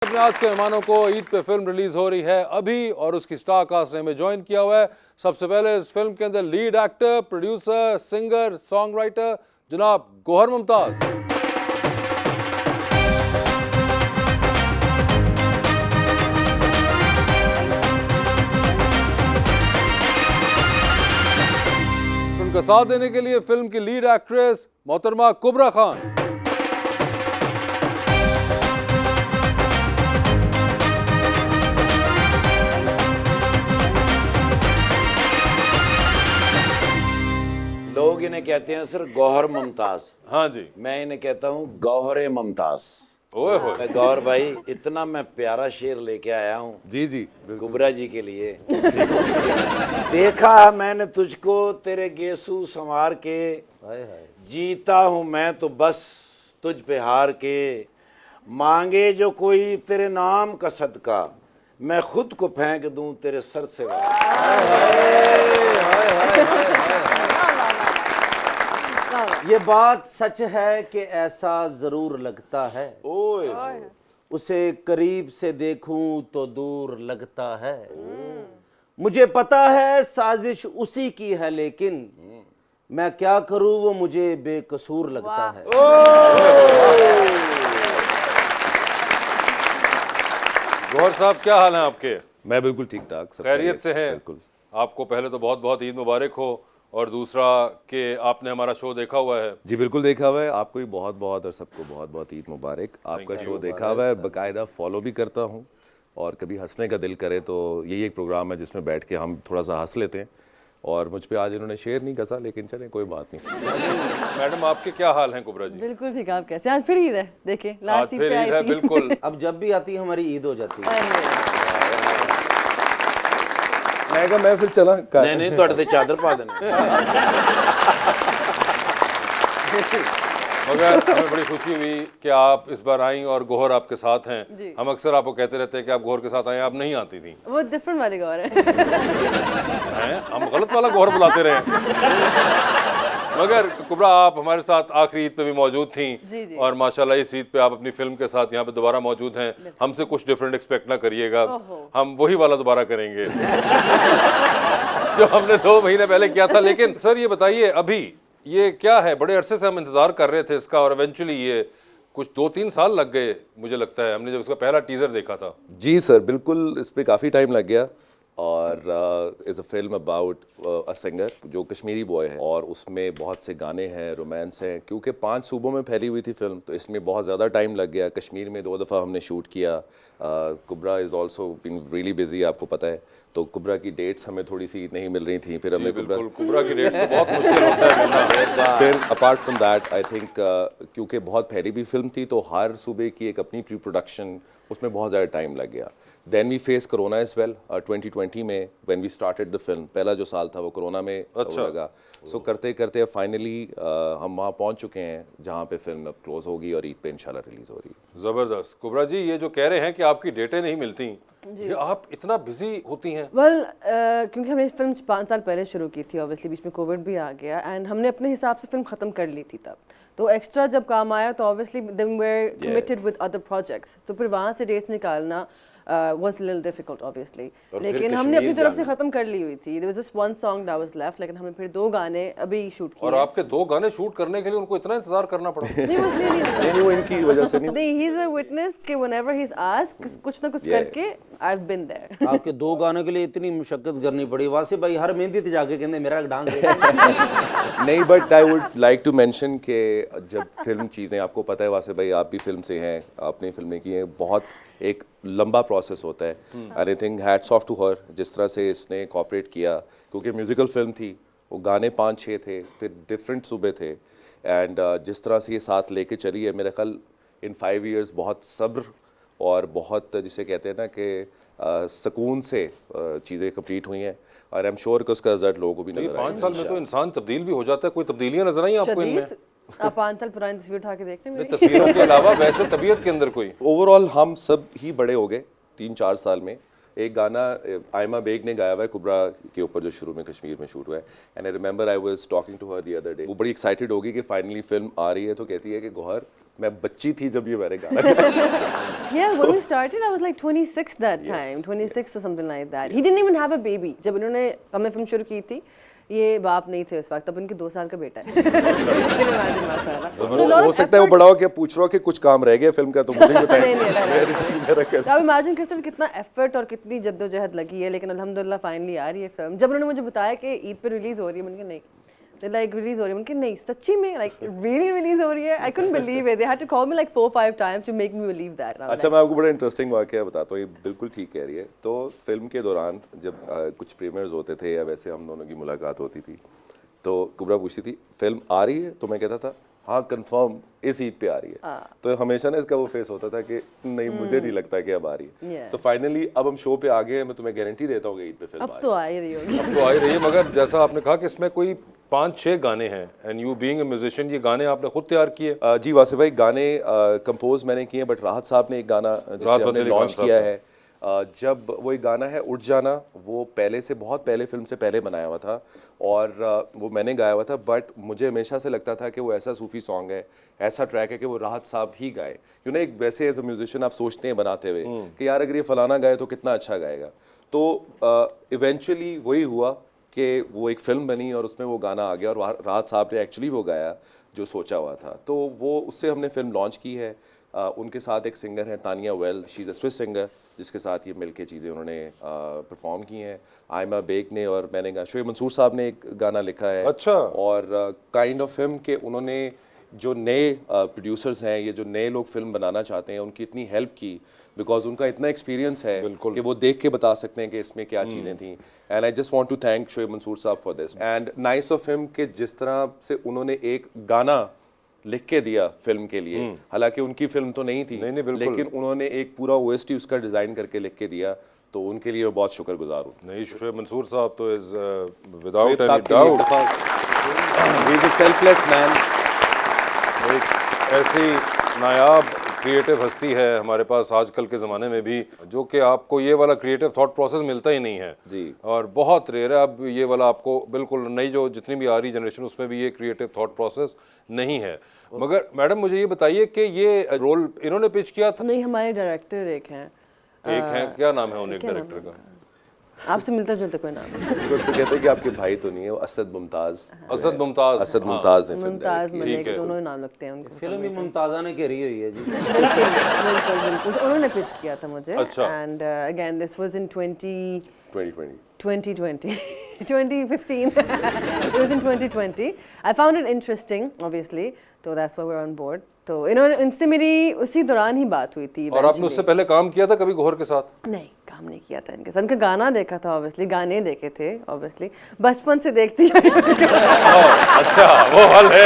अपने आज के मेहमानों को ईद पे फिल्म रिलीज हो रही है अभी और उसकी स्टार कास्ट ने हमें ज्वाइन किया हुआ है। सबसे पहले इस फिल्म के अंदर lead actor, producer, singer, song writer जनाब गौहर मुमताज। उनका साथ देने के लिए फिल्म की लीड एक्ट्रेस मोहतरमा कुबरा खान। लोग इन्हें कहते हैं सर गौहर मुमताज। हाँ जी, मैं इन्हें कहता हूँ गौहरे मुमताज। ओए होए। गौहर भाई, इतना मैं प्यारा शेर लेके आया हूँ जी जी कुबरा जी के लिए। देखा मैंने तुझको तेरे गेसू संवार के, जीता हूँ मैं तो बस तुझ पे हार के, मांगे जो कोई तेरे नाम का सदका, मैं खुद को फेंक दूं तेरे सर से। ये बात सच है कि ऐसा जरूर लगता है, ओए उसे करीब से देखूं तो दूर लगता है। मुझे पता है साजिश उसी की है, लेकिन मैं क्या करूं वो मुझे बेकसूर लगता है। गौहर साहब, क्या हाल है आपके? मैं बिल्कुल ठीक ठाक, सब खैरियत से हैं? बिल्कुल। आपको पहले तो बहुत बहुत ईद मुबारक हो, और दूसरा कि आपने हमारा शो देखा हुआ है। जी बिल्कुल देखा हुआ है, आपको भी बहुत बहुत और सबको बहुत बहुत ईद मुबारक। आपका शो देखा हुआ है, बाकायदा फॉलो भी करता हूँ, और कभी हंसने का दिल करे तो यही एक प्रोग्राम है जिसमें बैठ के हम थोड़ा सा हंस लेते हैं। और मुझ पे आज इन्होंने शेर नहीं कसा, लेकिन चलें कोई बात नहीं। मैडम, आपके क्या हाल हैं कुबरा जी? बिल्कुल ठीक, आप कैसे? आज फिर ईद है, देखें आज लास्ट ईद फिर पे ईद है, आई थी। बिल्कुल। अब जब भी आती है हमारी ईद हो जाती है। मैं कहा मैं फिर चला नहीं नहीं, ਤੁਹਾਡੇ ਤੇ ਚਾਦਰ पा देने। मगर हमें बड़ी खुशी हुई कि आप इस बार आई और गौहर आपके साथ हैं। जी। हम अक्सर आपको कहते रहते हैं कि आप गौहर के साथ आए, आप नहीं आती थी। वो डिफरेंट वाली गौर है। हैं? हम गलत वाला गौहर बुलाते रहे। मगर कुबरा, आप हमारे साथ आखिरी ईद पे भी मौजूद थी, जी, जी। और माशाल्लाह इस ईद पे आप अपनी फिल्म के साथ यहाँ पे दोबारा मौजूद हैं। हमसे कुछ डिफरेंट एक्सपेक्ट ना करिएगा, हम वही वाला दोबारा करेंगे जो हमने 2 महीने पहले किया था। लेकिन सर ये बताइए, अभी ये क्या है? बड़े अरसे से हम इंतजार कर रहे थे इसका, और इवेंचुअली ये कुछ 2-3 साल लग गए मुझे लगता है, हमने जब उसका पहला टीजर देखा था। जी सर, बिल्कुल इस पे काफ़ी टाइम लग गया। और is a film about a singer जो कश्मीरी बॉय है, और उसमें बहुत से गाने हैं, रोमांस हैं। क्योंकि 5 सूबों में फैली हुई थी फिल्म, तो इसमें बहुत ज़्यादा टाइम लग गया। कश्मीर में 2 दफ़ा हमने शूट किया। Kubra is also been really busy, आपको पता है, तो कुबरा की डेट्स हमें थोड़ी सी नहीं मिल रही थी। फिर हमने बिल्कुल, कुबरा की डेट तो बहुत मुश्किल होता है मिलना। फिर apart from that I think क्योंकि बहुत फैली हुई फिल्म थी, तो हर सूबे की एक अपनी प्री प्रोडक्शन, उसमें बहुत ज़्यादा टाइम लग गया। Then we face corona as well. 2020 में when we started the film, पहला जो साल था वो कोरोना में लगा। सो करते करते फाइनली हम वहाँ पहुँच चुके हैं जहाँ पे फिल्म अब क्लोज होगी और ईद पे इंशाल्लाह रिलीज हो रही है। जबरदस्त। कुबरा जी, ये जो कह रहे हैं कि आपकी डेटें नहीं मिलती, ये आप इतना बिजी होती हैं? वेल, क्योंकि हमने फिल्म 5 साल पहले शुरू की थी, ऑब्वियसली बीच में कोविड भी आ गया, एंड हमने अपने हिसाब से फिल्म खत्म कर ली थी तब। तो एक्स्ट्रा जब काम आया तो obviously then we were committed with other projects, तो फिर वहाँ से डेट्स निकालना was a little difficult obviously, लेकिन हमने अपनी तरफ से खत्म कर ली हुई थी। There was just one song that was left, लेकिन हमने फिर 2 गाने अभी शूट किए। और आपके 2 गाने शूट करने के लिए उनको इतना इंतजार करना पड़ा? नहीं, वो इसलिए नहीं, नहीं वो इनकी वजह से नहीं। he is a witness कि whenever he's asked कुछ ना कुछ करके I've been there। आपके 2 गानों के लिए इतनी मुशक्कत करनी पड़ी। वासे भाई हर मेहंदी ते जाके कहते मेरा डांस दे। नहीं, but I would like to mention कि जब फिल्म चीज़ें, आपको पता है वासे भाई, आप भी फिल्म से हैं, आपने फिल्में की हैं, बहुत एक लंबा प्रोसेस होता है। And I think hats off to her, जिस तरह से इसने कोऑपरेट किया, क्योंकि म्यूजिकल फिल्म थी, वो गाने 5-6 थे, फिर डिफरेंट सूबे थे, एंड जिस तरह से ये साथ लेके चली है, मेरे ख्याल इन 5 इयर्स बहुत सब्र और बहुत, जिसे कहते हैं ना कि सुकून से चीज़ें कंप्लीट हुई हैं, और आई एम श्योर कि उसका रिजल्ट लोगों को भी नजर आएगा। 5 साल में तो इंसान तब्दील भी हो जाता है। कोई तब्दीलियां नजर आई आपको इनमें? आप 5 साल पुरानी तस्वीर उठा के देखते हैं मेरी। तस्वीरों के अलावा वैसे तबीयत के अंदर कोई? ओवरऑल हम सब ही बड़े हो गए 3-4 साल में, एक गाना आयमा बेग ने गाया हुआ है कुबरा के ऊपर, जो शुरू में कश्मीर में शूट हुआ है। And I remember I was talking to her the other day, वो बड़ी एक्साइटेड होगी कि फाइनली फिल्म आ रही है, तो कहती है कि गौहर मैं बच्ची थी जब ये मैंने गाना Yeah, when we started, I was like 26 that time, 26 or something like that. He didn't even have a baby. जब इन्होंने हमने फिल्म शुरू की थी, ये बाप नहीं थे उस वक्त, तब उनके 2 साल का बेटा है। हो सकता है वो बड़ा हो के पूछ रहा हो कि कुछ काम रह गया फिल्म का, तो मुझे बताइए। तो आप इमेजिन करते हैं कितना एफर्ट और कितनी जद्दोजहद लगी है, लेकिन अल्हम्दुलिल्लाह फाइनली आ रही है फिल्म। जब उन्होंने मुझे बताया कि ईद पे रिलीज हो रही है, मैंने कहा नहीं, लाइक रिलीज हो रही है, मैंने कहा नहीं सच्ची में, लाइक रियली रिलीज हो रही है। I couldn't believe it, they had to call me like 4-5 times to make me believe that. अच्छा, मैं आपको बड़ा इंटरेस्टिंग वाकया बताता हूँ, ये बिल्कुल ठीक कह रही है। तो फिल्म के दौरान जब कुछ प्रीमियर्स होते थे या वैसे हम दोनों की मुलाकात होती थी, तो कुबरा पूछती थी फिल्म आ रही है, तो मैं कहता था हाँ कंफर्म इस ईद पे आ रही है। तो हमेशा ना इसका वो फेस होता था कि नहीं मुझे नहीं लगता कि अब आ रही है। तो फाइनली अब हम शो पे आ गए हैं, मैं तुम्हें गारंटी देता हूँ कि ईद पे फिल्म अब तो आ ही रही होगी। अब तो आ ही रही है, मगर जैसा आपने कहा कि इसमें कोई 5-6 गाने हैं, and you being a musician, ये गाने आपने खुद तैयार किए? जी वासिफ भाई, गाने कंपोज मैंने किए, बट राहत साहब ने एक गाना जिसे हमने लॉन्च किया है। जब वो एक गाना है उठ जाना, वो पहले से बहुत पहले फिल्म से पहले बनाया हुआ था और वो मैंने गाया हुआ था, बट मुझे हमेशा से लगता था कि वो ऐसा सूफी सॉन्ग है, ऐसा ट्रैक है कि वो राहत साहब ही गाए। यू नो, एक वैसे एज अ म्यूजिशियन आप सोचते हैं बनाते हुए कि यार अगर ये फलाना गाए तो कितना अच्छा गाएगा। तो इवेंचुअली वही हुआ कि वो एक फिल्म बनी और उसमें वो गाना आ गया और राहत साहब ने एक्चुअली वो गाया जो सोचा हुआ था। तो वो उससे हमने फिल्म लॉन्च की है। उनके साथ एक सिंगर है Tania well, she is a Swiss singer, जिसके साथ ये मिलके चीज़ें उन्होंने परफॉर्म की हैं। आयमा बेग ने और मैंने शोएब मंसूर साहब ने एक गाना लिखा है। अच्छा। और काइंड ऑफ फिल्म के उन्होंने जो नए प्रोड्यूसर्स हैं, ये जो नए लोग फिल्म बनाना चाहते हैं, उनकी इतनी हेल्प की, बिकॉज उनका इतना एक्सपीरियंस है कि वो देख के बता सकते हैं कि इसमें क्या चीज़ें थी। And I just want to thank Shoaib Mansoor साहब for this. And nice of film के जिस तरह से उन्होंने एक गाना लिख के दिया फिल्म के लिए, हालांकि उनकी फिल्म तो नहीं थी, नहीं, लेकिन उन्होंने एक पूरा OST उसका डिज़ाइन करके लिख के दिया, तो उनके लिए मैं बहुत शुक्रगुजार हूँ। नहीं, शोएब मंसूर साहब तो is without any doubt he is a selfless man. एक ऐसी नायाब क्रिएटिव हस्ती है हमारे पास आजकल के ज़माने में भी, जो कि आपको ये वाला क्रिएटिव थॉट प्रोसेस मिलता ही नहीं है जी, और बहुत रेयर है। अब ये वाला आपको बिल्कुल नई जो जितनी भी आ रही जनरेशन, उसमें भी ये क्रिएटिव थॉट प्रोसेस नहीं है। मगर मैडम मुझे ये बताइए कि ये रोल इन्होंने पिच किया था? नहीं, हमारे डायरेक्टर एक हैं। क्या नाम है उन एक डायरेक्टर का? आपसे मिलता जुलता कोई नाम नहीं। तो उससे कहते हैं कि आपके भाई तो नहीं है, वो असद मुमताज। असद मुमताज। असद मुमताज ने फिल्म मुमताज डायरेक्ट की। मलिक, दोनों ही नाम लगते हैं उनको। फिल्म ही मुमताज़ा ने घेरी हुई है जी। बिल्कुल बिल्कुल, तो उन्होंने पिच किया था मुझे। अच्छा। And again this was in 2020 2015 it was in 2020. I found it interesting obviously, so that's why we're on board. तो इन्होंने इनसे मेरी उसी दौरान ही बात हुई थी। और आपने उससे पहले काम किया था कभी गौहर के साथ? नहीं, काम नहीं किया था इनके साथ। इनका गाना देखा था ऑब्वियसली, गाने देखे थे ऑब्वियसली, बचपन से देखती है। अच्छा, वो हाल है।